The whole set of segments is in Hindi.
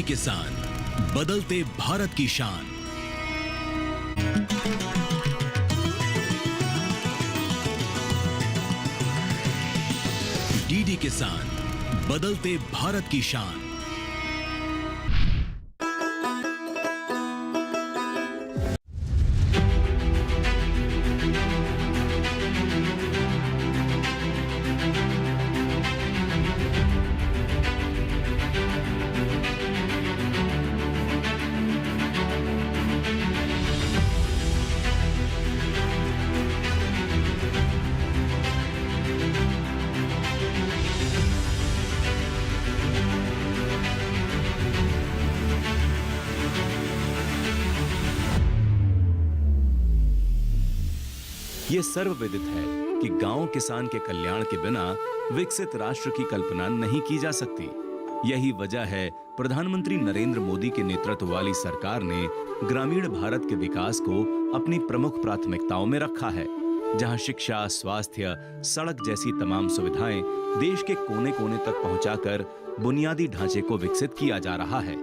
किसान, बदलते भारत की शान। डीडी किसान, बदलते भारत की शान। ये सर्वविदित है कि गांव किसान के कल्याण के बिना विकसित राष्ट्र की कल्पना नहीं की जा सकती। यही वजह है प्रधानमंत्री नरेंद्र मोदी के नेतृत्व वाली सरकार ने ग्रामीण भारत के विकास को अपनी प्रमुख प्राथमिकताओं में रखा है, जहां शिक्षा, स्वास्थ्य, सड़क जैसी तमाम सुविधाएं देश के कोने-कोने तक पहुंचाकर बुनियादी ढांचे को विकसित किया जा रहा है।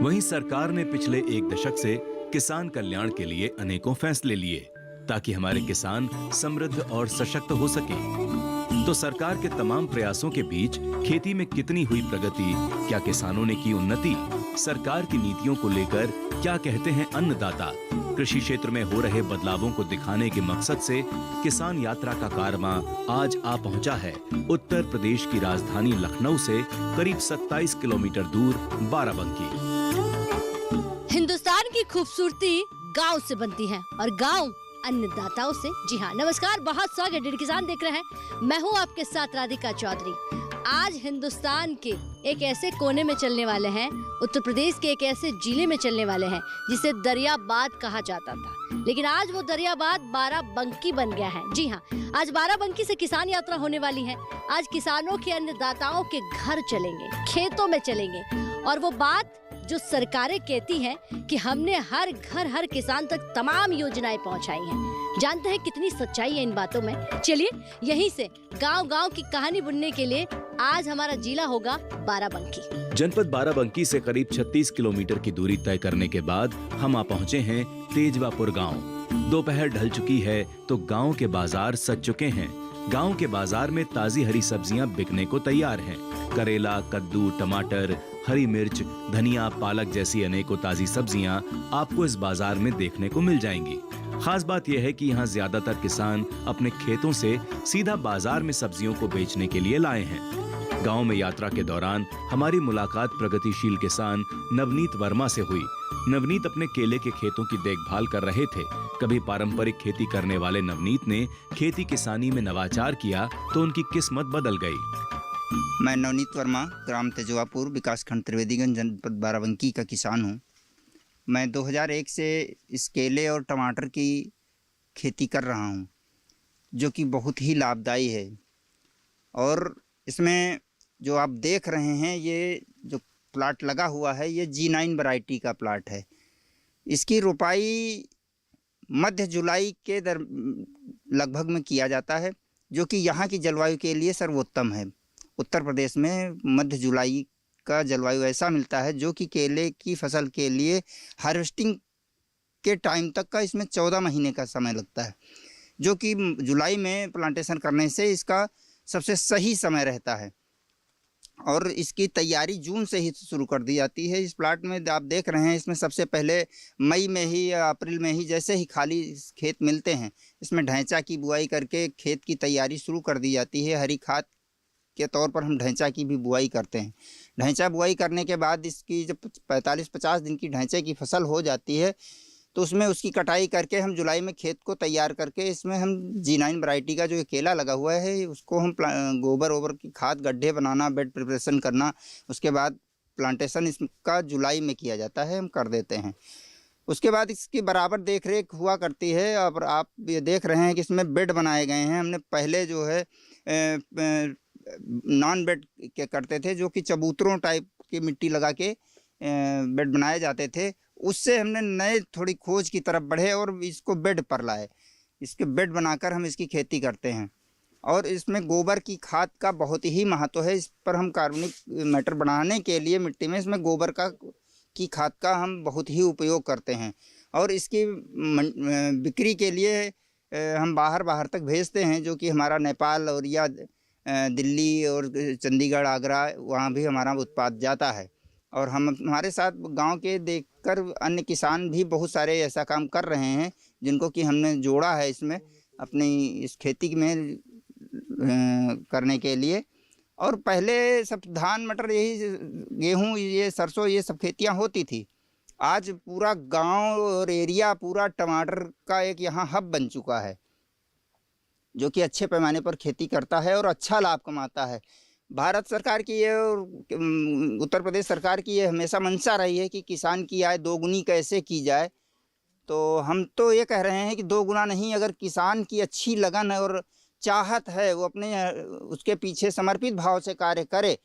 वहीं सरकार ने पिछले एक दशक से किसान कल्याण के लिए अनेकों फैसले लिए ताकि हमारे किसान समृद्ध और सशक्त हो सके। तो सरकार के तमाम प्रयासों के बीच खेती में कितनी हुई प्रगति, क्या किसानों ने की उन्नति, सरकार की नीतियों को लेकर क्या कहते हैं अन्नदाता, कृषि क्षेत्र में हो रहे बदलावों को दिखाने के मकसद से किसान यात्रा का कारवां आज आ पहुंचा है उत्तर प्रदेश की राजधानी लखनऊ से करीब 27 किलोमीटर दूर बाराबंकी। हिंदुस्तान की खूबसूरती गांव से बनती है और गांव अन्नदाताओं से। जी हाँ, नमस्कार, बहुत स्वागत। डीडी किसान देख रहे हैं, मैं हूँ आपके साथ राधिका चौधरी। आज हिंदुस्तान के एक ऐसे कोने में चलने वाले हैं, उत्तर प्रदेश के एक ऐसे जिले में चलने वाले हैं जिसे दरियाबाद कहा जाता था, लेकिन आज वो दरियाबाद बाराबंकी बन गया है। जी हाँ, आज बाराबंकी से किसान यात्रा होने वाली है। आज किसानों के, अन्नदाताओं के घर चलेंगे, खेतों में चलेंगे और वो बात जो सरकारें कहती हैं कि हमने हर घर, हर किसान तक तमाम योजनाएं पहुंचाई हैं। जानते हैं कितनी सच्चाई है इन बातों में। चलिए यहीं से गांव-गांव की कहानी बुनने के लिए आज हमारा जिला होगा बाराबंकी। जनपद बाराबंकी से करीब 36 किलोमीटर की दूरी तय करने के बाद हम आ पहुंचे हैं तेजवापुर गांव। दोपहर ढल चुकी है तो गांव के बाजार सज चुके हैं। गांव के बाजार में ताजी हरी सब्जियां बिकने को तैयार हैं। करेला, कद्दू, टमाटर, हरी मिर्च, धनिया, पालक जैसी अनेकों ताजी सब्जियां आपको इस बाजार में देखने को मिल जाएंगी। खास बात यह है कि यहाँ ज्यादातर किसान अपने खेतों से सीधा बाजार में सब्जियों को बेचने के लिए लाए हैं। गांव में यात्रा के दौरान हमारी मुलाकात प्रगतिशील किसान नवनीत वर्मा से हुई। नवनीत अपने केले के खेतों की देखभाल कर रहे थे। कभी पारंपरिक खेती करने वाले नवनीत ने खेती किसानी में नवाचार किया तो उनकी किस्मत बदल गई। मैं नवनीत वर्मा, ग्राम तेजवापुर, विकासखंड त्रिवेदीगंज, जनपद बाराबंकी का किसान हूँ। मैं 2001 से इस केले और टमाटर की खेती कर रहा हूँ, जो कि बहुत ही लाभदायी है। और इसमें जो आप देख रहे हैं, ये जो प्लाट लगा हुआ है, ये G9 वैरायटी का प्लाट है। इसकी रुपाई मध्य जुलाई के लगभग में किया जाता है, जो कि यहाँ की जलवायु के लिए सर्वोत्तम है। उत्तर प्रदेश में मध्य जुलाई का जलवायु ऐसा मिलता है जो कि केले की फसल के लिए हार्वेस्टिंग के टाइम तक का इसमें 14 महीने का समय लगता है, जो कि जुलाई में प्लांटेशन करने से इसका सबसे सही समय रहता है। और इसकी तैयारी जून से ही शुरू कर दी जाती है। इस प्लाट में आप देख रहे हैं, इसमें सबसे पहले मई में ही या अप्रैल में ही जैसे ही खाली खेत मिलते हैं, इसमें ढैंचा की बुआई करके खेत की तैयारी शुरू कर दी जाती है। हरी खाद के तौर पर हम ढैंचा की भी बुआई करते हैं। ढैंचा बुआई करने के बाद इसकी जब 45-50 दिन की ढैंचे की फसल हो जाती है, तो उसमें उसकी कटाई करके हम जुलाई में खेत को तैयार करके इसमें हम G9 वैरायटी का जो केला लगा हुआ है, उसको हम गोबर ओबर की खाद, गड्ढे बनाना, बेड प्रिपरेशन करना, उसके बाद प्लांटेशन इसका जुलाई में किया जाता है, हम कर देते हैं। उसके बाद इसकी बराबर देख रेख हुआ करती है। अब आप ये देख रहे हैं कि इसमें बेड बनाए गए हैं। हमने पहले जो है नॉन बेड के करते थे, जो कि चबूतरों टाइप की मिट्टी लगा के बेड बनाए जाते थे। उससे हमने नए थोड़ी खोज की तरफ बढ़े और इसको बेड पर लाए। इसके बेड बनाकर हम इसकी खेती करते हैं। और इसमें गोबर की खाद का बहुत ही महत्व है। इस पर हम कार्बनिक मैटर बढ़ाने के लिए मिट्टी में इसमें गोबर की खाद का हम बहुत ही उपयोग करते हैं और इसकी बिक्री के लिए हम बाहर तक भेजते हैं, जो कि हमारा नेपाल और या दिल्ली और चंडीगढ़, आगरा, वहाँ भी हमारा उत्पाद जाता है। और हमारे साथ गांव के देखकर अन्य किसान भी बहुत सारे ऐसा काम कर रहे हैं, जिनको कि हमने जोड़ा है इसमें अपनी इस खेती में करने के लिए। और पहले सब धान, मटर, यही गेहूँ, ये सरसों, ये सब खेतियाँ होती थी। आज पूरा गांव और एरिया पूरा टमाटर का एक यहाँ हब बन चुका है, जो कि अच्छे पैमाने पर खेती करता है और अच्छा लाभ कमाता है। भारत सरकार की ये और उत्तर प्रदेश सरकार की ये हमेशा मंशा रही है कि किसान की आय दोगुनी कैसे की जाए। तो हम तो ये कह रहे हैं कि 2 गुना नहीं, अगर किसान की अच्छी लगन और चाहत है, वो अपने उसके पीछे समर्पित भाव से कार्य करे,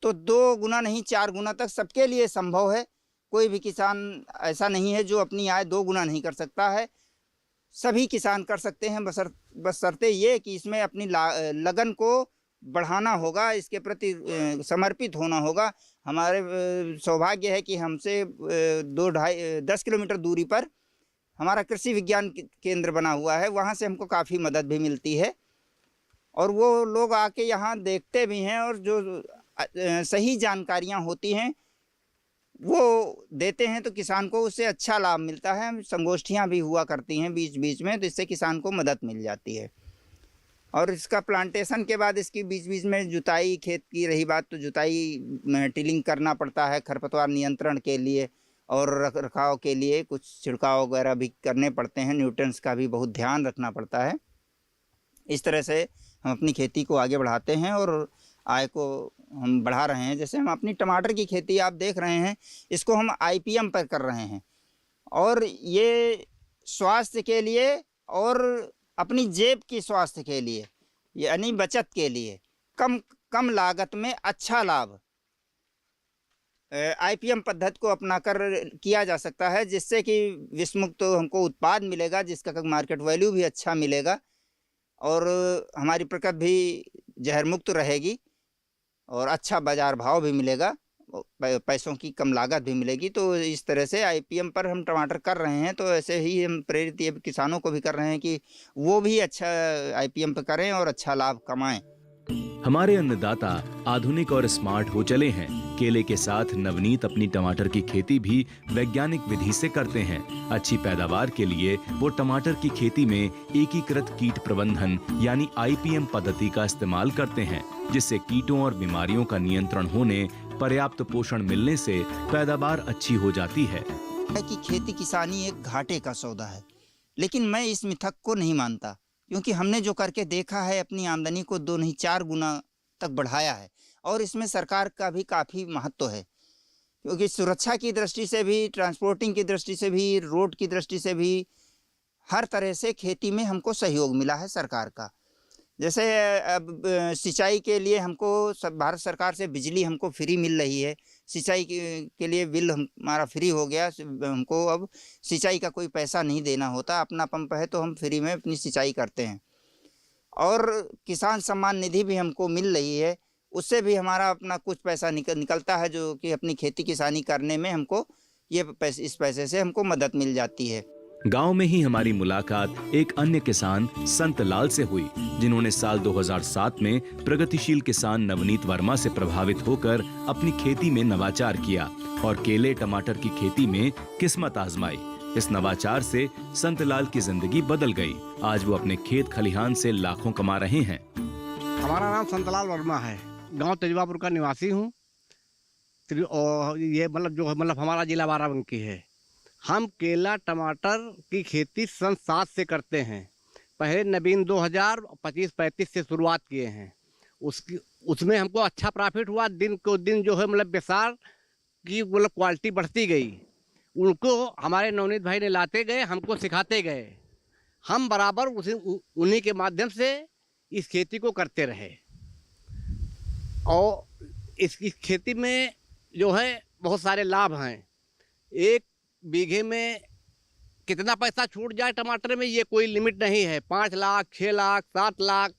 तो 2 गुना नहीं 4 गुना तक सबके लिए संभव है। कोई भी किसान ऐसा नहीं है जो अपनी आय 2 गुना नहीं कर सकता है। सभी किसान कर सकते हैं, बशर्ते ये कि इसमें अपनी लगन को बढ़ाना होगा, इसके प्रति समर्पित होना होगा। हमारे सौभाग्य है कि हमसे 10 किलोमीटर दूरी पर हमारा कृषि विज्ञान केंद्र बना हुआ है, वहाँ से हमको काफ़ी मदद भी मिलती है और वो लोग आके यहाँ देखते भी हैं और जो सही जानकारियाँ होती हैं वो देते हैं, तो किसान को उससे अच्छा लाभ मिलता है। संगोष्ठियाँ भी हुआ करती हैं बीच बीच में, तो इससे किसान को मदद मिल जाती है। और इसका प्लांटेशन के बाद इसकी बीच बीच में जुताई, खेत की रही बात, तो जुताई टिलिंग करना पड़ता है खरपतवार नियंत्रण के लिए और रख रखाव के लिए कुछ छिड़काव वगैरह भी करने पड़ते हैं। न्यूट्रिएंट्स का भी बहुत ध्यान रखना पड़ता है। इस तरह से हम अपनी खेती को आगे बढ़ाते हैं और आय को हम बढ़ा रहे हैं। जैसे हम अपनी टमाटर की खेती आप देख रहे हैं, इसको हम IPM पर कर रहे हैं और ये स्वास्थ्य के लिए और अपनी जेब की स्वास्थ्य के लिए, यानी बचत के लिए, कम लागत में अच्छा लाभ IPM पद्धति को अपनाकर किया जा सकता है, जिससे कि विषमुक्त हमको उत्पाद मिलेगा, जिसका मार्केट वैल्यू भी अच्छा मिलेगा और हमारी प्रकृति भी जहर मुक्त रहेगी और अच्छा बाजार भाव भी मिलेगा, पैसों की कम लागत भी मिलेगी। तो इस तरह से IPM पर हम टमाटर कर रहे हैं। तो ऐसे ही हम प्रेरित ये किसानों को भी कर रहे हैं कि वो भी अच्छा IPM पर करें और अच्छा लाभ कमाएं। हमारे अन्नदाता आधुनिक और स्मार्ट हो चले हैं। केले के साथ नवनीत अपनी टमाटर की खेती भी वैज्ञानिक विधि से करते हैं। अच्छी पैदावार के लिए वो टमाटर की खेती में एकीकृत कीट प्रबंधन यानी IPM पद्धति का इस्तेमाल करते हैं, जिससे कीटों और बीमारियों का नियंत्रण होने, पर्याप्त पोषण मिलने से पैदावार अच्छी हो जाती है। कि खेती किसानी एक घाटे का सौदा है, लेकिन मैं इस मिथक को नहीं मानता, क्योंकि हमने जो करके देखा है, अपनी आमदनी को 2 नहीं 4 गुना तक बढ़ाया है और इसमें सरकार का भी काफ़ी महत्व है, क्योंकि सुरक्षा की दृष्टि से भी, ट्रांसपोर्टिंग की दृष्टि से भी, रोड की दृष्टि से भी, हर तरह से खेती में हमको सहयोग मिला है सरकार का। जैसे अब सिंचाई के लिए हमको भारत सरकार से बिजली हमको फ्री मिल रही है, सिंचाई के लिए बिल हमारा फ्री हो गया, हमको अब सिंचाई का कोई पैसा नहीं देना होता, अपना पंप है तो हम फ्री में अपनी सिंचाई करते हैं। और किसान सम्मान निधि भी हमको मिल रही है, उससे भी हमारा अपना कुछ पैसा निकलता है, जो कि अपनी खेती किसानी करने में हमको इस पैसे से हमको मदद मिल जाती है। गांव में ही हमारी मुलाकात एक अन्य किसान संत लाल से हुई, जिन्होंने साल 2007 में प्रगतिशील किसान नवनीत वर्मा से प्रभावित होकर अपनी खेती में नवाचार किया और केले टमाटर की खेती में किस्मत आजमाई। इस नवाचार से संत लाल की जिंदगी बदल गई। आज वो अपने खेत खलिहान से लाखों कमा रहे हैं। हमारा नाम संत लाल वर्मा है, गांव तेजवापुर का निवासी हूँ और ये मतलब हमारा जिला बाराबंकी है। हम केला टमाटर की खेती सन 7 से करते हैं। पहले नवीन 2025-35 से शुरुआत किए हैं। उसमें हमको अच्छा प्रॉफिट हुआ। दिन को दिन जो है मतलब बेसार की मतलब क्वालिटी बढ़ती गई। उनको हमारे नवनीत भाई ने लाते गए, हमको सिखाते गए। हम बराबर उन्हीं के माध्यम से इस खेती को करते रहे और इस खेती में जो है बहुत सारे लाभ हैं। 1 बीघे में कितना पैसा छूट जाए टमाटर में, ये कोई लिमिट नहीं है। 5 लाख, 6 लाख, 7 लाख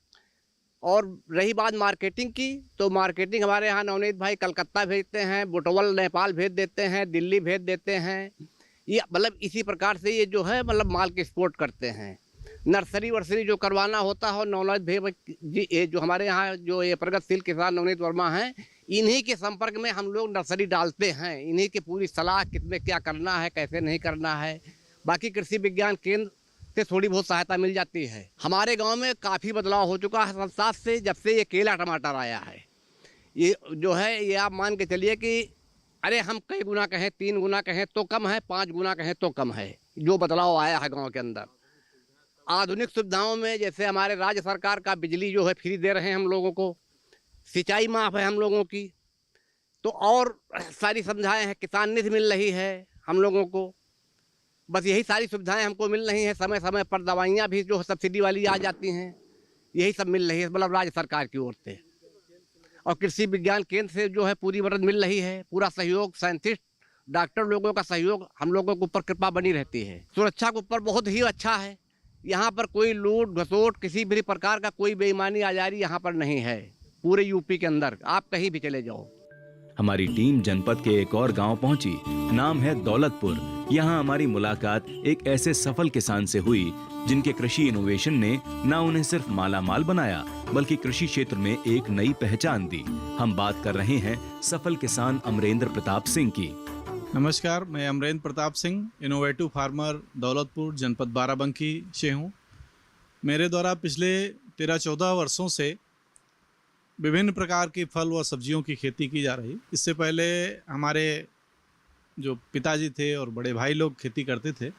और रही बात मार्केटिंग की, तो मार्केटिंग हमारे यहाँ नवनीत भाई कलकत्ता भेजते हैं, बुटवल नेपाल भेज देते हैं, दिल्ली भेज देते हैं। ये मतलब इसी प्रकार से ये जो है मतलब माल के एक्सपोर्ट करते हैं। नर्सरी वर्सरी जो करवाना होता है नवनीत भाई जी, ये जो हमारे यहाँ जो ये प्रगतिशील किसान नवनीत वर्मा हैं, इन्हीं के संपर्क में हम लोग नर्सरी डालते हैं। इन्हीं की पूरी सलाह किसमें क्या करना है, कैसे नहीं करना है। बाकी कृषि विज्ञान केंद्र से थोड़ी बहुत सहायता मिल जाती है। हमारे गांव में काफ़ी बदलाव हो चुका है साथ से, जब से ये केला टमाटर आया है। ये जो है ये आप मान के चलिए कि अरे हम कई गुना कहें, 3 गुना कहें तो कम है, 5 गुना कहें तो कम है जो बदलाव आया है गाँव के अंदर। आधुनिक सुविधाओं में जैसे हमारे राज्य सरकार का बिजली जो है फ्री दे रहे हैं हम लोगों को, सिंचाई माफ़ है हम लोगों की, तो और सारी सुविधाएँ हैं, किसान निधि मिल रही है हम लोगों को। बस यही सारी सुविधाएं हमको मिल रही हैं। समय समय पर दवाइयाँ भी जो सब्सिडी वाली आ जाती हैं, यही सब मिल रही है मतलब राज्य सरकार की ओर से। और कृषि विज्ञान केंद्र से जो है पूरी मदद मिल रही है, पूरा सहयोग, साइंटिस्ट डॉक्टर लोगों का सहयोग हम लोगों के ऊपर कृपा बनी रहती है। सुरक्षा के ऊपर बहुत ही अच्छा है। यहाँ पर कोई लूट घसोट किसी भी प्रकार का कोई बेईमानी आजारी यहाँ पर नहीं है। पूरे यूपी के अंदर आप कहीं भी चले जाओ। हमारी टीम जनपद के एक और गांव पहुंची, नाम है दौलतपुर। यहां हमारी मुलाकात एक ऐसे सफल किसान से हुई जिनके कृषि इनोवेशन ने न उन्हें सिर्फ मालामाल बनाया बल्कि कृषि क्षेत्र में एक नई पहचान दी। हम बात कर रहे हैं सफल किसान अमरेंद्र प्रताप सिंह की। नमस्कार, मैं अमरेंद्र प्रताप सिंह, इनोवेटिव फार्मर, दौलतपुर, जनपद बाराबंकी से हूँ। मेरे द्वारा पिछले 13-14 वर्षों से विभिन्न प्रकार की फल व सब्जियों की खेती की जा रही। इससे पहले हमारे जो पिताजी थे और बड़े भाई लोग खेती करते थे,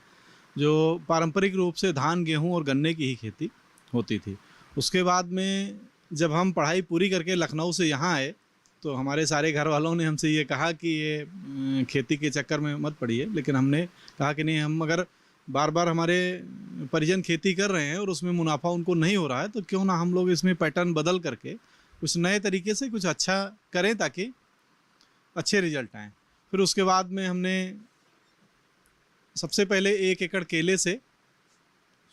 जो पारंपरिक रूप से धान, गेहूं और गन्ने की ही खेती होती थी। उसके बाद में जब हम पढ़ाई पूरी करके लखनऊ से यहाँ आए तो हमारे सारे घर वालों ने हमसे ये कहा कि ये खेती के चक्कर में मत पड़िए, लेकिन हमने कहा कि नहीं, हम अगर बार बार हमारे परिजन खेती कर रहे हैं और उसमें मुनाफा उनको नहीं हो रहा है तो क्यों ना हम लोग इसमें पैटर्न बदल करके कुछ नए तरीके से कुछ अच्छा करें ताकि अच्छे रिजल्ट आएँ। फिर उसके बाद में हमने सबसे पहले 1 एकड़ केले से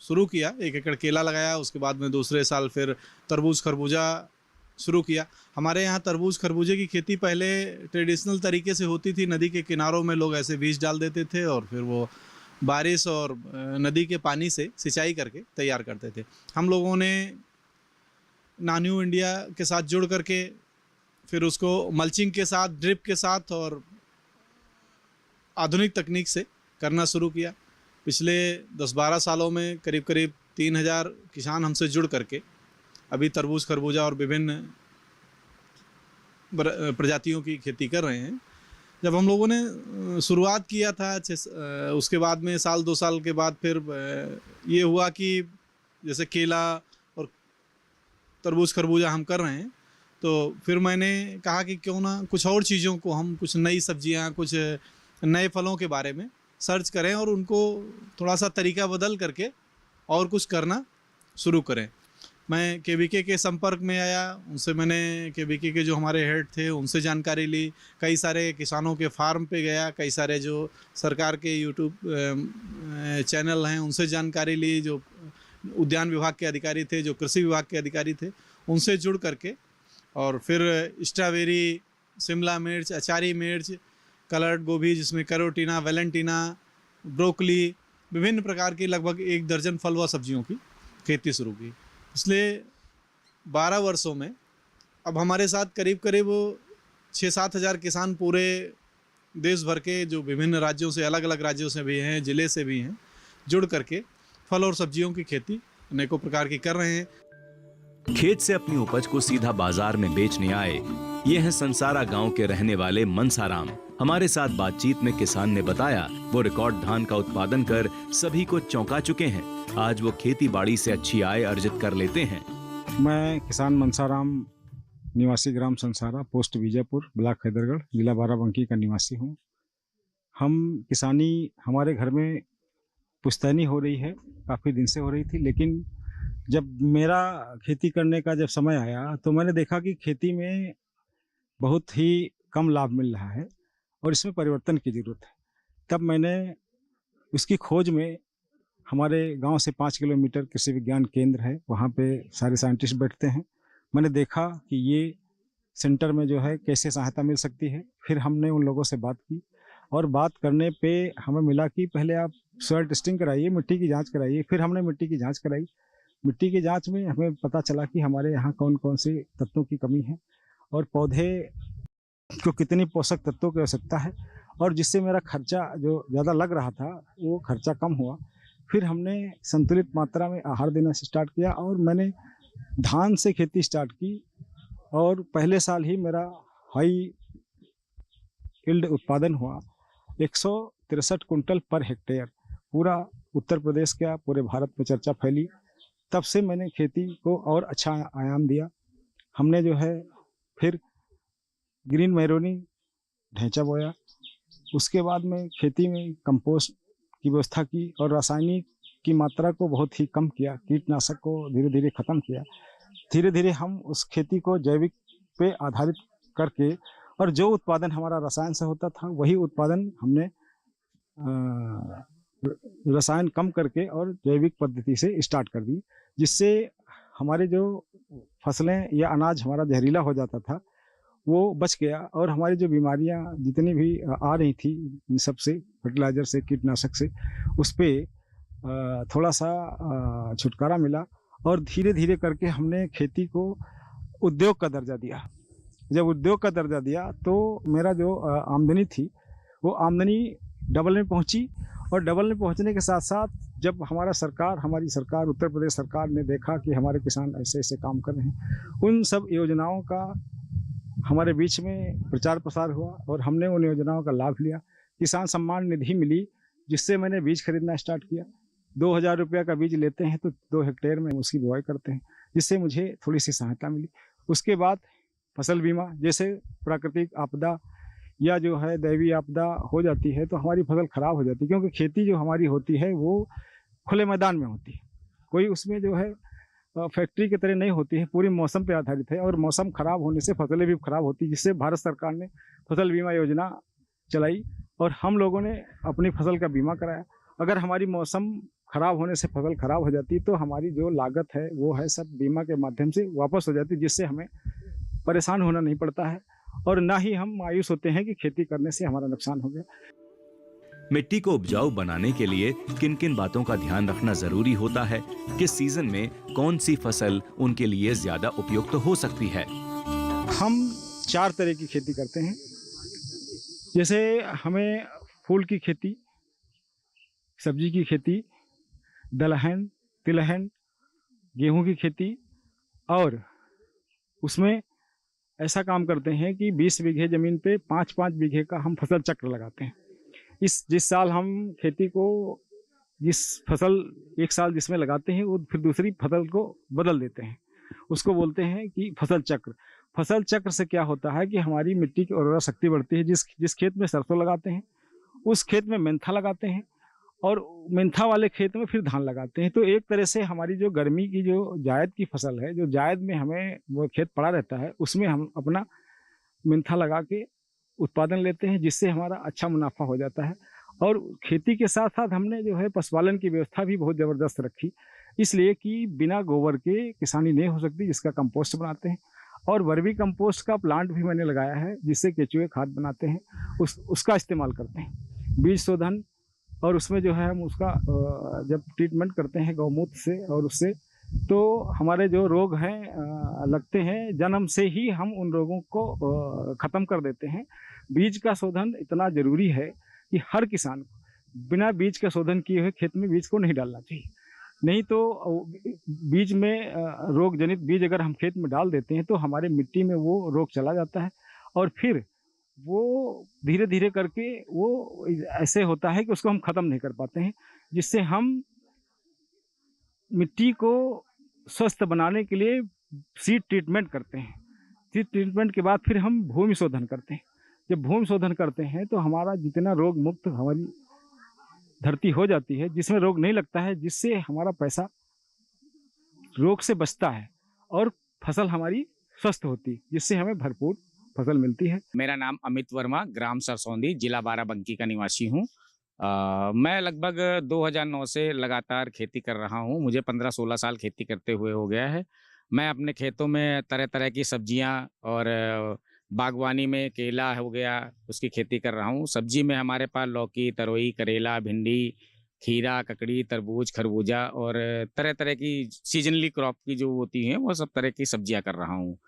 शुरू किया, 1 एकड़ केला लगाया। उसके बाद में दूसरे साल फिर तरबूज खरबूजा शुरू किया। हमारे यहाँ तरबूज खरबूजे की खेती पहले ट्रेडिशनल तरीके से होती थी, नदी के किनारों में लोग ऐसे बीज डाल देते थे और फिर वो बारिश और नदी के पानी से सिंचाई करके तैयार करते थे। हम लोगों ने नान्यू इंडिया के साथ जुड़ करके फिर उसको मल्चिंग के साथ, ड्रिप के साथ और आधुनिक तकनीक से करना शुरू किया। पिछले 10-12 सालों में करीब करीब 3000 किसान हमसे जुड़ करके अभी तरबूज खरबूजा और विभिन्न प्रजातियों की खेती कर रहे हैं। जब हम लोगों ने शुरुआत किया था उसके बाद में साल 2 साल के बाद फिर ये हुआ कि जैसे केला और तरबूज खरबूजा हम कर रहे हैं, तो फिर मैंने कहा कि क्यों ना कुछ और चीज़ों को हम, कुछ नई सब्जियां, कुछ नए फलों के बारे में सर्च करें और उनको थोड़ा सा तरीका बदल करके और कुछ करना शुरू करें। मैं केवीके के संपर्क में आया, उनसे मैंने केवीके के जो हमारे हेड थे उनसे जानकारी ली, कई सारे किसानों के फार्म पे गया, कई सारे जो सरकार के यूट्यूब चैनल हैं उनसे जानकारी ली, जो उद्यान विभाग के अधिकारी थे, जो कृषि विभाग के अधिकारी थे, उनसे जुड़ करके और फिर स्ट्रॉबेरी, शिमला मिर्च, अचारी मिर्च, कलर्ड गोभी जिसमें कैरोटीना, वैलेंटीना, ब्रोकली, विभिन्न प्रकार की लगभग 1 दर्जन फल व सब्जियों की खेती शुरू की। इसलिए 12 वर्षों में अब हमारे साथ करीब करीब 6-7 हज़ार किसान पूरे देश भर के, जो विभिन्न राज्यों से, अलग अलग राज्यों से भी हैं, ज़िले से भी हैं, जुड़ करके फल और सब्जियों की खेती अनेकों प्रकार की कर रहे हैं। खेत से अपनी उपज को सीधा बाजार में बेचने आए ये हैं संसारा गांव के रहने वाले मनसाराम। हमारे साथ बातचीत में किसान ने बताया वो रिकॉर्ड धान का उत्पादन कर सभी को चौंका चुके हैं। आज वो खेती बाड़ी से अच्छी आय अर्जित कर लेते हैं। मैं किसान मनसाराम, निवासी ग्राम संसारा, पोस्ट बीजापुर, ब्लॉक हैदरगढ़, जिला बाराबंकी का निवासी हूँ। हम किसानी हमारे घर में पुश्तैनी हो रही है, काफ़ी दिन से हो रही थी, लेकिन जब मेरा खेती करने का जब समय आया तो मैंने देखा कि खेती में बहुत ही कम लाभ मिल रहा है और इसमें परिवर्तन की ज़रूरत है। तब मैंने उसकी खोज में, हमारे गांव से 5 किलोमीटर कृषि विज्ञान केंद्र है, वहाँ पे सारे साइंटिस्ट बैठते हैं, मैंने देखा कि ये सेंटर में जो है कैसे सहायता मिल सकती है। फिर हमने उन लोगों से बात की और बात करने पे हमें मिला कि पहले आप सॉइल टेस्टिंग कराइए, मिट्टी की जांच कराइए। फिर हमने मिट्टी की जांच कराई। मिट्टी की जांच में हमें पता चला कि हमारे यहाँ कौन कौन से तत्वों की कमी है और पौधे को कितनी पोषक तत्वों की आवश्यकता है, और जिससे मेरा खर्चा जो ज़्यादा लग रहा था वो खर्चा कम हुआ। फिर हमने संतुलित मात्रा में आहार देना स्टार्ट किया और मैंने धान से खेती स्टार्ट की और पहले साल ही मेरा हाई यील्ड उत्पादन हुआ 163 कुंटल पर हेक्टेयर। पूरा उत्तर प्रदेश का, पूरे भारत में चर्चा फैली। तब से मैंने खेती को और अच्छा आयाम दिया। हमने जो है फिर ग्रीन मैरोनी ढैंचा बोया। उसके बाद में खेती में कंपोस्ट की व्यवस्था की और रासायनिक की मात्रा को बहुत ही कम किया। कीटनाशक को धीरे धीरे ख़त्म किया। धीरे धीरे हम उस खेती को जैविक पे आधारित करके, और जो उत्पादन हमारा रसायन से होता था वही उत्पादन हमने रसायन कम करके और जैविक पद्धति से स्टार्ट कर दी, जिससे हमारे जो फसलें या अनाज हमारा जहरीला हो जाता था वो बच गया। और हमारी जो बीमारियां जितनी भी आ रही थी इन सब से, फर्टिलाइज़र से, कीटनाशक से, उस पर थोड़ा सा छुटकारा मिला। और धीरे धीरे करके हमने खेती को उद्योग का दर्जा दिया। जब उद्योग का दर्जा दिया तो मेरा जो आमदनी थी वो आमदनी डबल में पहुंची। और डबल में पहुंचने के साथ साथ जब हमारी सरकार उत्तर प्रदेश सरकार ने देखा कि हमारे किसान ऐसे ऐसे काम कर रहे हैं, उन सब योजनाओं का हमारे बीच में प्रचार प्रसार हुआ और हमने उन योजनाओं का लाभ लिया। किसान सम्मान निधि मिली, जिससे मैंने बीज खरीदना स्टार्ट किया। 2000 रुपये का बीज लेते हैं तो 2 हेक्टेयर में उसकी बुआई करते हैं, जिससे मुझे थोड़ी सी सहायता मिली। उसके बाद फसल बीमा, जैसे प्राकृतिक आपदा या जो है दैवीय आपदा हो जाती है तो हमारी फसल खराब हो जाती है, क्योंकि खेती जो हमारी होती है वो खुले मैदान में होती है। कोई उसमें जो है फैक्ट्री की तरह नहीं होती है, पूरी मौसम पे आधारित है। और मौसम खराब होने से फसलें भी खराब होती है, जिससे भारत सरकार ने फसल बीमा योजना चलाई और हम लोगों ने अपनी फसल का बीमा कराया। अगर हमारी मौसम खराब होने से फसल खराब हो जाती तो हमारी जो लागत है वो है सब बीमा के माध्यम से वापस हो जाती, जिससे हमें परेशान होना नहीं पड़ता है और ना ही हम मायूस होते हैं कि खेती करने से हमारा नुकसान हो गया। मिट्टी को उपजाऊ बनाने के लिए किन किन बातों का ध्यान रखना जरूरी होता है, किस सीजन में कौन सी फसल उनके लिए ज्यादा उपयुक्त हो सकती है। हम 4 तरह की खेती करते हैं। जैसे हमें फूल की खेती, सब्जी की खेती, दलहन, तिलहन, गेहूं की खेती, और उसमें ऐसा काम करते हैं कि 20 बीघे ज़मीन पे 5-5 बीघे का हम फसल चक्र लगाते हैं। जिस साल हम खेती को, जिस फसल एक साल जिसमें लगाते हैं वो फिर दूसरी फसल को बदल देते हैं, उसको बोलते हैं कि फसल चक्र। फसल चक्र से क्या होता है कि हमारी मिट्टी की उर्वरा शक्ति बढ़ती है। जिस खेत में सरसों लगाते हैं उस खेत में मेंथा लगाते हैं और मेंथा वाले खेत में फिर धान लगाते हैं। तो एक तरह से हमारी जो गर्मी की जो जायद की फसल है, जो जायद में हमें वो खेत पड़ा रहता है, उसमें हम अपना मेंथा लगा के उत्पादन लेते हैं, जिससे हमारा अच्छा मुनाफा हो जाता है। और खेती के साथ साथ हमने जो है पशुपालन की व्यवस्था भी बहुत ज़बरदस्त रखी, इसलिए कि बिना गोबर के किसानी नहीं हो सकती, जिसका कंपोस्ट बनाते हैं। और वर्मी कंपोस्ट का प्लांट भी मैंने लगाया है, जिससे केचुए खाद बनाते हैं, उसका इस्तेमाल करते हैं। बीज शोधन, और उसमें जो है हम उसका जब ट्रीटमेंट करते हैं गौमूत्र से और उससे, तो हमारे जो रोग हैं लगते हैं, जन्म से ही हम उन रोगों को ख़त्म कर देते हैं। बीज का शोधन इतना ज़रूरी है कि हर किसान को बिना बीज का शोधन किए हुए खेत में बीज को नहीं डालना चाहिए। नहीं तो बीज में रोग जनित बीज अगर हम खेत में डाल देते हैं तो हमारे मिट्टी में वो रोग चला जाता है और फिर वो धीरे धीरे करके वो ऐसे होता है कि उसको हम ख़त्म नहीं कर पाते हैं, जिससे हम मिट्टी को स्वस्थ बनाने के लिए सीड ट्रीटमेंट करते हैं। सीड ट्रीटमेंट के बाद फिर हम भूमि शोधन करते हैं। जब भूमि शोधन करते हैं तो हमारा जितना रोग मुक्त हमारी धरती हो जाती है, जिसमें रोग नहीं लगता है, जिससे हमारा पैसा रोग से बचता है और फसल हमारी स्वस्थ होती है, जिससे हमें भरपूर फसल मिलती है। मेरा नाम अमित वर्मा, ग्राम सरसौंदी, जिला बाराबंकी का निवासी हूँ। मैं लगभग 2009 से लगातार खेती कर रहा हूँ। मुझे 15-16 साल खेती करते हुए हो गया है। मैं अपने खेतों में तरह तरह की सब्जियां और बागवानी में केला हो गया, उसकी खेती कर रहा हूँ। सब्जी में हमारे पास लौकी, तरोई, करेला, भिंडी, खीरा, ककड़ी, तरबूज, खरबूजा और तरह तरह की सीजनली क्रॉप की जो होती हैं वो सब तरह की सब्जियां कर रहा हूँ।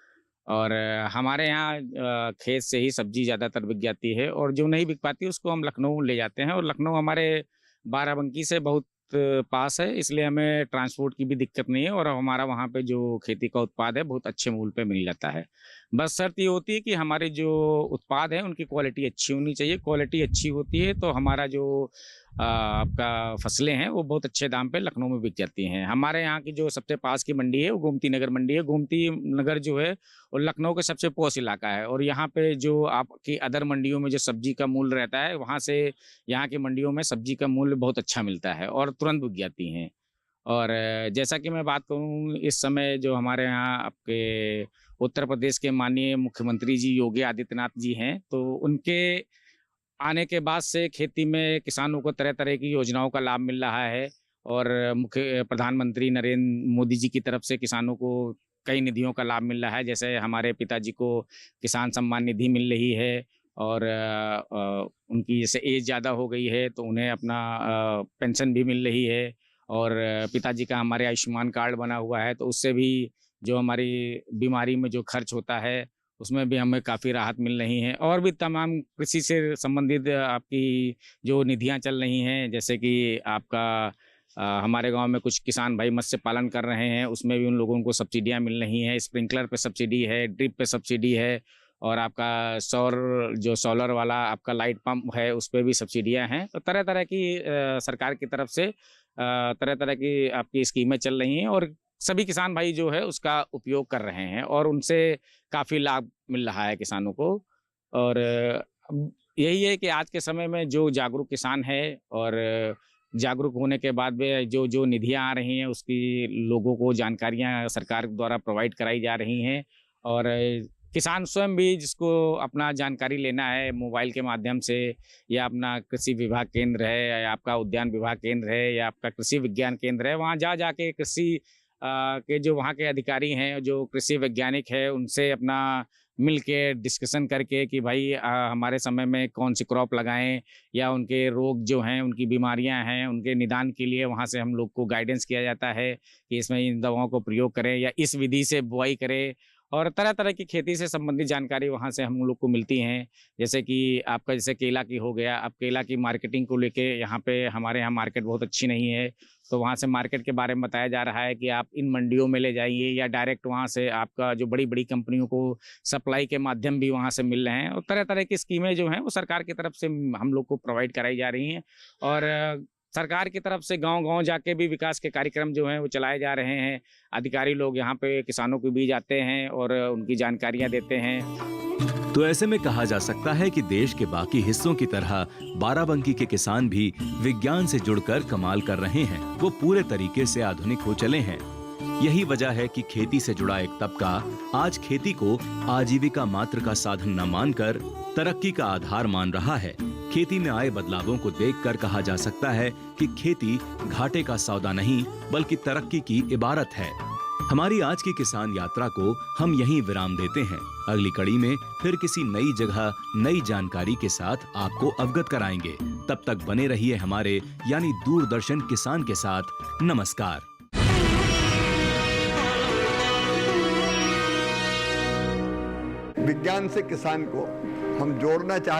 और हमारे यहाँ खेत से ही सब्जी ज़्यादातर बिक जाती है और जो नहीं बिक पाती उसको हम लखनऊ ले जाते हैं। और लखनऊ हमारे बाराबंकी से बहुत पास है, इसलिए हमें ट्रांसपोर्ट की भी दिक्कत नहीं है और हमारा वहाँ पे जो खेती का उत्पाद है बहुत अच्छे मूल्य पे मिल जाता है। बस शर्त ये होती है कि हमारे जो उत्पाद है उनकी क्वालिटी अच्छी होनी चाहिए। क्वालिटी अच्छी होती है तो हमारा जो आपका फसलें हैं वो बहुत अच्छे दाम पे लखनऊ में बिक जाती हैं। हमारे यहाँ की जो सबसे पास की मंडी है वो गोमती नगर मंडी है। गोमती नगर जो है वो लखनऊ के सबसे पॉश इलाका है और यहाँ पे जो आपकी अदर मंडियों में जो सब्जी का मूल्य रहता है वहाँ से यहाँ की मंडियों में सब्जी का मूल्य बहुत अच्छा मिलता है और तुरंत बिक जाती हैं। और जैसा कि मैं बात करूँ, इस समय जो हमारे यहाँ आपके उत्तर प्रदेश के माननीय मुख्यमंत्री जी योगी आदित्यनाथ जी हैं, तो उनके आने के बाद से खेती में किसानों को तरह तरह की योजनाओं का लाभ मिल रहा है और मुख्य प्रधानमंत्री नरेंद्र मोदी जी की तरफ से किसानों को कई निधियों का लाभ मिल रहा है। जैसे हमारे पिताजी को किसान सम्मान निधि मिल रही है और उनकी जैसे एज ज़्यादा हो गई है तो उन्हें अपना पेंशन भी मिल रही है और पिताजी का हमारे आयुष्मान कार्ड बना हुआ है तो उससे भी जो हमारी बीमारी में जो खर्च होता है उसमें भी हमें काफ़ी राहत मिल रही है। और भी तमाम कृषि से संबंधित आपकी जो निधियां चल रही हैं, जैसे कि आपका हमारे गांव में कुछ किसान भाई मत्स्य पालन कर रहे हैं, उसमें भी उन लोगों को सब्सिडियां मिल रही हैं। स्प्रिंकलर पे सब्सिडी है, ड्रिप पे सब्सिडी है और आपका सौर जो सोलर वाला आपका लाइट पंप है उस पर भी सब्सिडियां हैं। तो तरह तरह की सरकार की तरफ से तरह तरह की आपकी स्कीमें चल रही हैं और सभी किसान भाई जो है उसका उपयोग कर रहे हैं और उनसे काफ़ी लाभ मिल रहा है किसानों को। और यही है कि आज के समय में जो जागरूक किसान है और जागरूक होने के बाद में जो जो निधियां आ रही हैं उसकी लोगों को जानकारियां सरकार द्वारा प्रोवाइड कराई जा रही हैं और किसान स्वयं भी जिसको अपना जानकारी लेना है मोबाइल के माध्यम से या अपना कृषि विभाग केंद्र है या आपका उद्यान विभाग केंद्र है या आपका कृषि विज्ञान केंद्र है, वहाँ जा जाके कृषि के जो वहाँ के अधिकारी हैं जो कृषि वैज्ञानिक है उनसे अपना मिल के डिस्कशन करके कि भाई हमारे समय में कौन सी क्रॉप लगाएं या उनके रोग जो हैं उनकी बीमारियां हैं उनके निदान के लिए वहाँ से हम लोग को गाइडेंस किया जाता है कि इसमें इन दवाओं को प्रयोग करें या इस विधि से बुआई करें और तरह तरह की खेती से संबंधित जानकारी वहाँ से हम लोग को मिलती हैं। जैसे कि आपका जैसे केला की हो गया, अब केला की मार्केटिंग को लेके यहाँ पे हमारे यहाँ मार्केट बहुत अच्छी नहीं है तो वहाँ से मार्केट के बारे में बताया जा रहा है कि आप इन मंडियों में ले जाइए या डायरेक्ट वहाँ से आपका जो बड़ी बड़ी कंपनियों को सप्लाई के माध्यम भी वहाँ से मिल रहे हैं और तरह तरह की स्कीमें जो हैं वो सरकार की तरफ से हम लोग को प्रोवाइड कराई जा रही हैं। और सरकार की तरफ से गांव-गांव जाके भी विकास के कार्यक्रम जो हैं वो चलाए जा रहे हैं। अधिकारी लोग यहाँ पे किसानों के बीच आते हैं और उनकी जानकारियाँ देते हैं। तो ऐसे में कहा जा सकता है कि देश के बाकी हिस्सों की तरह बाराबंकी के किसान भी विज्ञान से जुड़कर कमाल कर रहे हैं। वो पूरे तरीके से आधुनिक हो चले हैं। यही वजह है कि खेती से जुड़ा एक तबका आज खेती को आजीविका मात्र का साधन न मानकर तरक्की का आधार मान रहा है। खेती में आए बदलावों को देखकर कहा जा सकता है कि खेती घाटे का सौदा नहीं बल्कि तरक्की की इबारत है। हमारी आज की किसान यात्रा को हम यहीं विराम देते हैं। अगली कड़ी में फिर किसी नई जगह नई जानकारी के साथ आपको अवगत कराएंगे। तब तक बने रहिए हमारे यानी दूरदर्शन किसान के साथ। नमस्कार। विज्ञान से किसान को हम जोड़ना चाहते